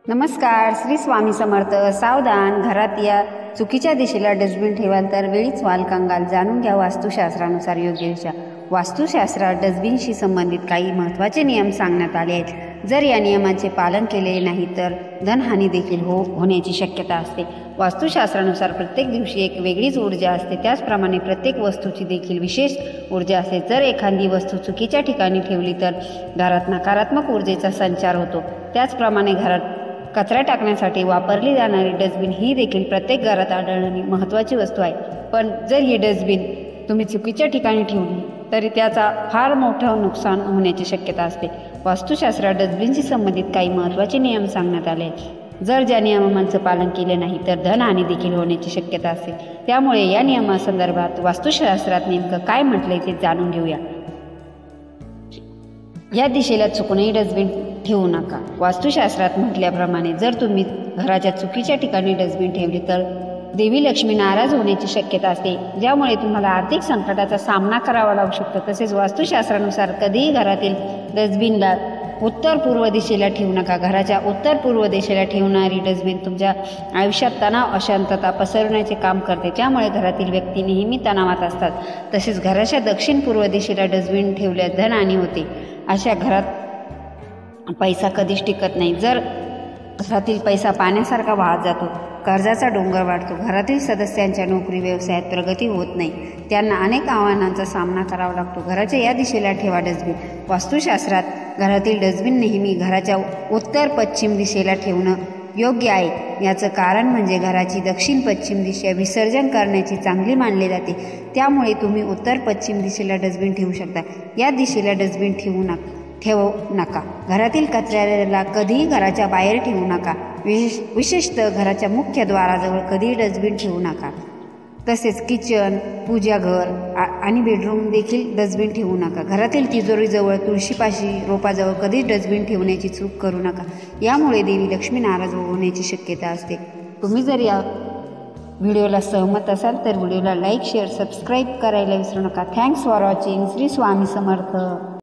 नमस्कार. श्री स्वामी समर्थ. सावधान, घरात या चुकीच्या दिशेला डस्टबिन ठेवाल तर वेळीच व्हाल कंगाल. जाणून घ्या वास्तुशास्त्रानुसार योग्य दिशा. वास्तुशास्त्रात डस्टबिनशी संबंधित काही महत्त्वाचे नियम सांगण्यात आले आहेत. जर या नियमांचे पालन केले नाही तर धनहानी देखील होण्याची शक्यता असते. वास्तुशास्त्रानुसार प्रत्येक दिवशी एक वेगळीच ऊर्जा असते, त्याचप्रमाणे प्रत्येक वस्तूची देखील विशेष ऊर्जा असते. जर एखादी वस्तू चुकीच्या ठिकाणी ठेवली तर घरात नकारात्मक ऊर्जेचा संचार होतो. त्याचप्रमाणे घरात कचरा टाकण्यासाठी वापरली जाणारी डस्टबिन ही देखील प्रत्येक घरात आढळणारी महत्त्वाची वस्तू आहे. पण जर ही डस्टबिन तुम्ही चुकीच्या ठिकाणी ठेवली तरी त्याचा फार मोठं नुकसान होण्याची शक्यता असते. वास्तुशास्त्रात डस्टबिनशी संबंधित काही महत्त्वाचे नियम सांगण्यात आले आहेत. जर ज्या नियमांचं पालन केले नाही तर धनहानी देखील होण्याची शक्यता असते. त्यामुळे या नियमासंदर्भात वास्तुशास्त्रात नेमकं काय म्हटलंय ते जाणून घेऊया. या दिशेला चुकूनही डस्टबिन ठेवू नका. वास्तुशास्त्रात म्हटल्याप्रमाणे जर तुम्ही घराच्या चुकीच्या ठिकाणी डस्टबिन ठेवली तर देवी लक्ष्मी नाराज होण्याची शक्यता असते, ज्यामुळे तुम्हाला आर्थिक संकटाचा सामना करावा लागू शकतो. तसेच वास्तुशास्त्रानुसार कधीही घरातील डस्टबिनला उत्तर पूर्व दिशेला ठेवू नका. घराच्या उत्तर पूर्व दिशेला ठेवणारी डस्टबिन तुमच्या आयुष्यात तणाव, अशांतता पसरवण्याचे काम करते, ज्यामुळे घरातील व्यक्ती नेहमी तणावात असतात. तसेच घराच्या दक्षिण पूर्व दिशेला डस्टबिन ठेवल्यास धनहानी होते. अशा घरात पैसा कधीच टिकत नाही. जर घरातील पैसा पाण्यासारखा वाहत जातो, कर्जाचा डोंगर वाढतो, घरातील सदस्यांच्या नोकरी व्यवसायात प्रगती होत नाही, त्यांना अनेक आव्हानांचा सामना करावा लागतो. घराच्या या दिशेला ठेवा डस्टबिन. वास्तुशास्त्रात घरातील डस्टबिन नेहमी घराच्या उत्तर पश्चिम दिशेला ठेवणं योग्य आहे. याचं कारण म्हणजे घराची दक्षिण पश्चिम दिशा विसर्जन करण्याची चांगली मानली जाते. त्यामुळे तुम्ही उत्तर पश्चिम दिशेला डस्टबिन ठेवू शकता. या दिशेला डस्टबिन ठेवू नका. घरातील कचऱ्याला कधीही घराच्या बाहेर ठेवू नका. विशेषतः घराच्या मुख्य द्वाराजवळ कधीही डस्टबिन ठेवू नका. तसेच किचन, पूजाघर आणि बेडरूम देखील डस्टबिन ठेवू नका. घरातील तिजोरीजवळ, तुळशीपाशी, रोपाजवळ कधीच डस्टबिन ठेवण्याची चूक करू नका. यामुळे देवी लक्ष्मी नाराज होण्याची शक्यता असते. तुम्ही जर या व्हिडिओला सहमत असाल तर व्हिडिओला लाईक, शेअर, सबस्क्राईब करायला विसरू नका. Thanks for watching. Shri Swami Samarth.